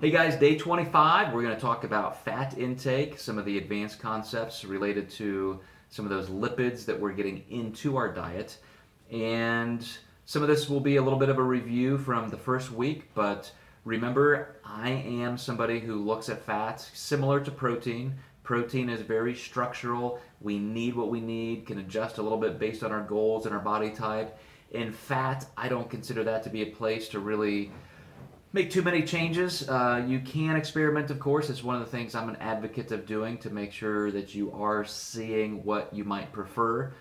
Hey guys, day 25. We're going to talk about fat intake, some of the advanced concepts related to some of those lipids that we're getting into our diet. And some of this will be a little bit of a review from the first week, but remember, I am somebody who looks at fats similar to protein. Protein is very structural. We need what we need, can adjust a little bit based on our goals and our body type. In fat, I don't consider that to be a place to really make too many changes. You can experiment, of course. It's one of the things I'm an advocate of doing to make sure that you are seeing what you might prefer.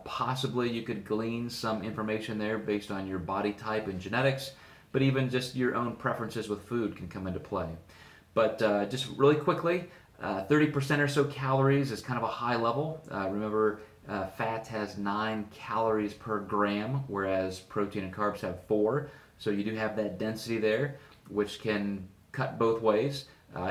Possibly you could glean some information there based on your body type and genetics, but even just your own preferences with food can come into play. But just really quickly, 30% or so calories is kind of a high level. Remember, fat has 9 calories per gram, whereas protein and carbs have 4. So you do have that density there, which can cut both ways.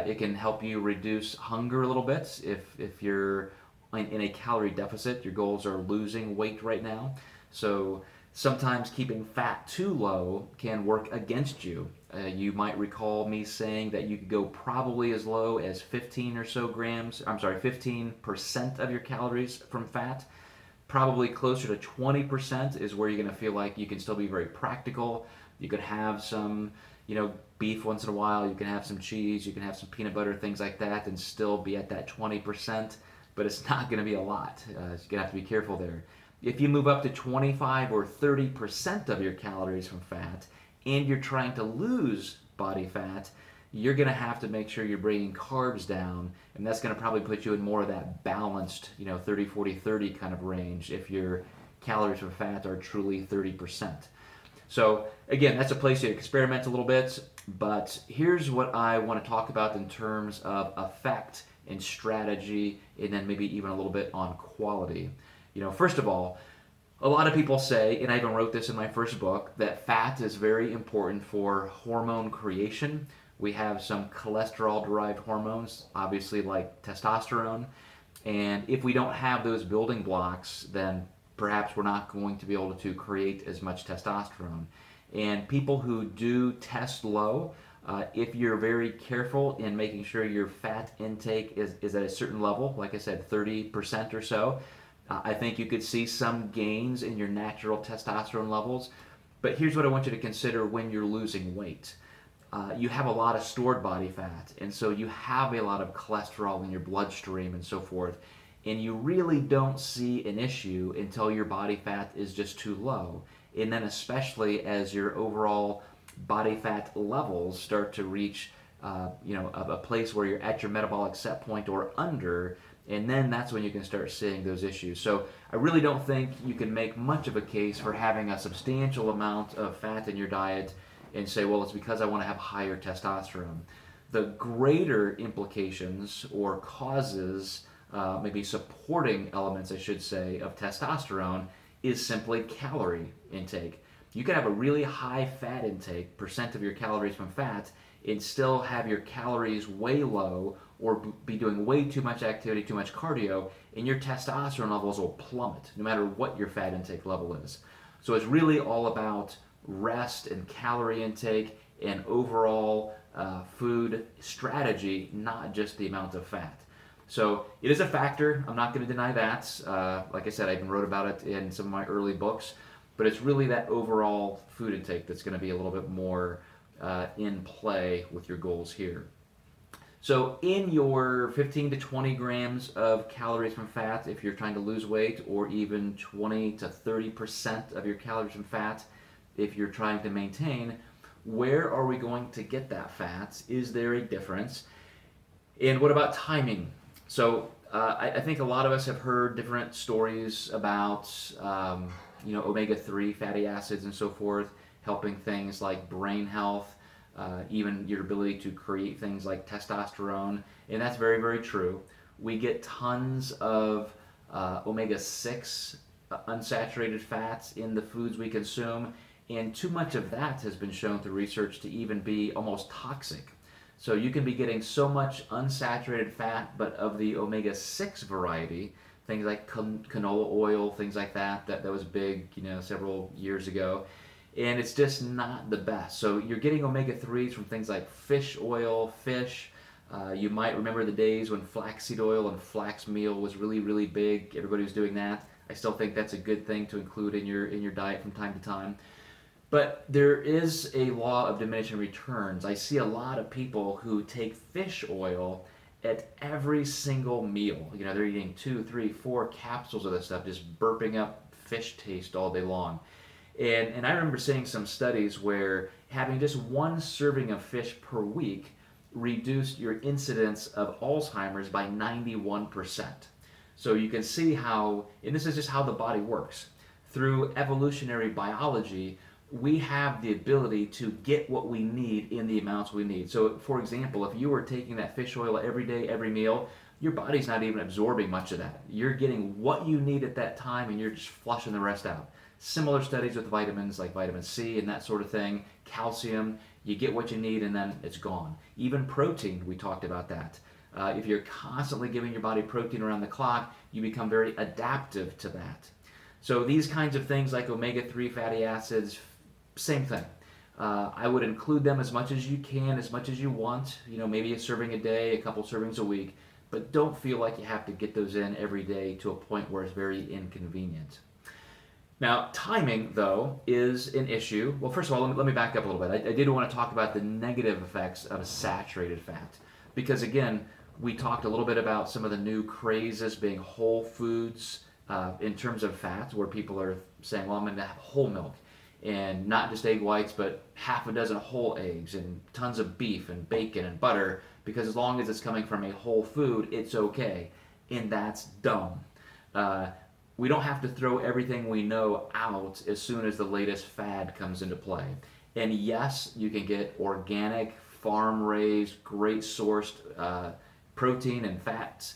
It can help you reduce hunger a little bit if you're in a calorie deficit. Your goals are losing weight right now. So sometimes keeping fat too low can work against you. You might recall me saying that you could go probably as low as 15 or so grams, 15% of your calories from fat. Probably closer to 20% is where you're going to feel like you can still be very practical. You could have some, beef once in a while. You can have some cheese. You can have some peanut butter, things like that, and still be at that 20%. But it's not going to be a lot. You're going to have to be careful there. If you move up to 25 or 30% of your calories from fat, and you're trying to lose body fat, you're going to have to make sure you're bringing carbs down, and that's going to probably put you in more of that balanced, 30, 40, 30 kind of range if your calories from fat are truly 30%. So again, that's a place to experiment a little bit, but here's what I want to talk about in terms of effect and strategy, and then maybe even a little bit on quality. First of all, a lot of people say, and I even wrote this in my first book, that fat is very important for hormone creation. We have some cholesterol-derived hormones, obviously like testosterone, and if we don't have those building blocks, then perhaps we're not going to be able to create as much testosterone. And people who do test low, if you're very careful in making sure your fat intake is at a certain level, like I said, 30% or so, I think you could see some gains in your natural testosterone levels. But here's what I want you to consider when you're losing weight. You have a lot of stored body fat, and so you have a lot of cholesterol in your bloodstream and so forth, and you really don't see an issue until your body fat is just too low. And then especially as your overall body fat levels start to reach a place where you're at your metabolic set point or under, and then that's when you can start seeing those issues. So I really don't think you can make much of a case for having a substantial amount of fat in your diet and say, well, it's because I want to have higher testosterone. The greater implications or causes, maybe supporting elements, I should say, of testosterone is simply calorie intake. You can have a really high fat intake, percent of your calories from fat, and still have your calories way low or be doing way too much activity, too much cardio, and your testosterone levels will plummet no matter what your fat intake level is. So it's really all about rest and calorie intake and overall food strategy, not just the amount of fat. So it is a factor. I'm not going to deny that. Like I said, I even wrote about it in some of my early books. But it's really that overall food intake that's going to be a little bit more in play with your goals here. So in your 15 to 20 grams of calories from fat, if you're trying to lose weight, or even 20 to 30% of your calories from fat, if you're trying to maintain, where are we going to get that fat? Is there a difference? And what about timing? So I think a lot of us have heard different stories about omega-3 fatty acids and so forth, helping things like brain health, even your ability to create things like testosterone, and that's very, very true. We get tons of omega-6 unsaturated fats in the foods we consume, and too much of that has been shown through research to even be almost toxic. So you can be getting so much unsaturated fat, but of the omega-6 variety, things like canola oil, things like that was big, several years ago. and it's just not the best. So you're getting omega-3s from things like fish oil, fish. You might remember the days when flaxseed oil and flax meal was really, really big. Everybody was doing that. I still think that's a good thing to include in your diet from time to time. But there is a law of diminishing returns. I see a lot of people who take fish oil at every single meal. You know, they're eating 2, 3, 4 capsules of this stuff, just burping up fish taste all day long. And I remember seeing some studies where having just one serving of fish per week reduced your incidence of Alzheimer's by 91%. So you can see how, and this is just how the body works. Through evolutionary biology, we have the ability to get what we need in the amounts we need. So for example, if you were taking that fish oil every day, every meal, your body's not even absorbing much of that. You're getting what you need at that time and you're just flushing the rest out. Similar studies with vitamins like vitamin C and that sort of thing, calcium, you get what you need and then it's gone. Even protein, we talked about that. If you're constantly giving your body protein around the clock, you become very adaptive to that. So these kinds of things like omega-3 fatty acids, same thing. I would include them as much as you can, as much as you want. You know, maybe a serving a day, a couple servings a week, but don't feel like you have to get those in every day to a point where it's very inconvenient. Now, timing, though, is an issue. Well, first of all, let me back up a little bit. I did want to talk about the negative effects of saturated fat. Because, again, we talked a little bit about some of the new crazes being whole foods in terms of fat, where people are saying, well, I'm going to have whole milk. And not just egg whites, but half a dozen whole eggs and tons of beef and bacon and butter, because as long as it's coming from a whole food, it's okay. And that's dumb. We don't have to throw everything we know out as soon as the latest fad comes into play. And yes, you can get organic, farm-raised, great sourced protein and fats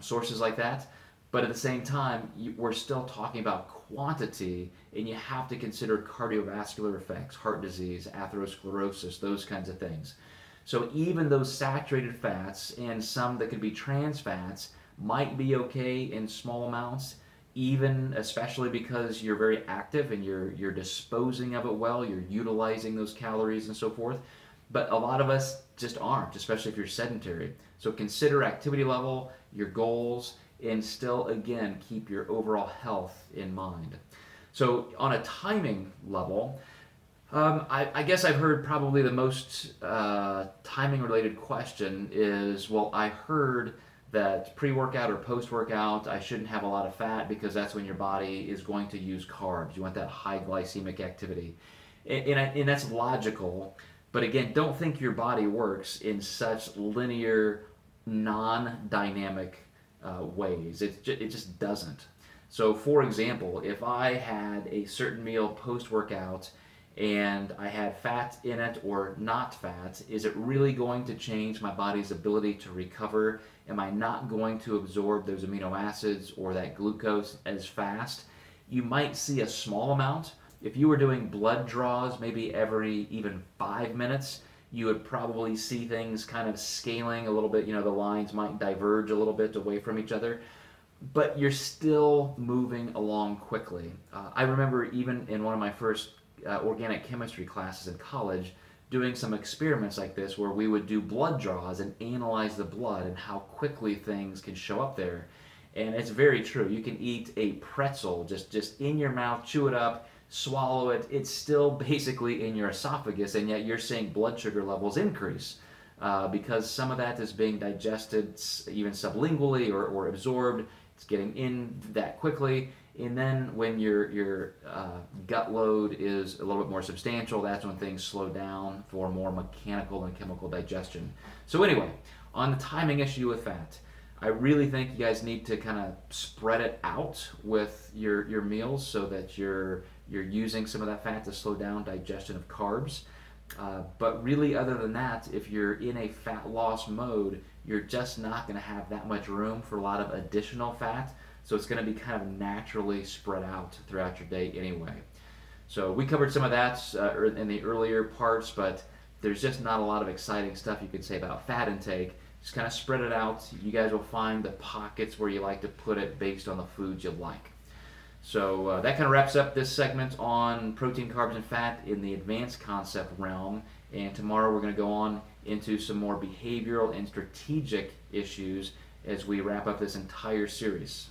sources like that. But at the same time, we're still talking about quantity, and you have to consider cardiovascular effects, heart disease, atherosclerosis, those kinds of things. So even those saturated fats and some that could be trans fats might be okay in small amounts, even especially because you're very active and you're disposing of it well, you're utilizing those calories and so forth. But a lot of us just aren't, especially if you're sedentary. So consider activity level, your goals, and still, again, keep your overall health in mind. So on a timing level, I guess I've heard probably the most timing-related question is, well, I heard that pre-workout or post-workout, I shouldn't have a lot of fat because that's when your body is going to use carbs. You want that high glycemic activity. And that's logical, but again, don't think your body works in such linear, non-dynamic ways. It just doesn't. So for example, if I had a certain meal post-workout and I had fat in it or not fat, is it really going to change my body's ability to recover? Am I not going to absorb those amino acids or that glucose as fast? You might see a small amount. If you were doing blood draws maybe every even 5 minutes, you would probably see things kind of scaling a little bit. You know, the lines might diverge a little bit away from each other, but you're still moving along quickly. I remember even in one of my first organic chemistry classes in college doing some experiments like this where we would do blood draws and analyze the blood and how quickly things can show up there. And it's very true. You can eat a pretzel just in your mouth, chew it up, swallow it. It's still basically in your esophagus, and yet you're seeing blood sugar levels increase because some of that is being digested even sublingually or absorbed. It's getting in that quickly. And then when your gut load is a little bit more substantial, that's when things slow down for more mechanical and chemical digestion. So anyway, on the timing issue with fat, I really think you guys need to kind of spread it out with your meals so that you're using some of that fat to slow down digestion of carbs. But really, other than that, if you're in a fat loss mode, you're just not going to have that much room for a lot of additional fat. So it's going to be kind of naturally spread out throughout your day anyway. So we covered some of that in the earlier parts, but there's just not a lot of exciting stuff you could say about fat intake. Just kind of spread it out. You guys will find the pockets where you like to put it based on the foods you like. So that kind of wraps up this segment on protein, carbs, and fat in the advanced concept realm. And tomorrow we're going to go on into some more behavioral and strategic issues as we wrap up this entire series.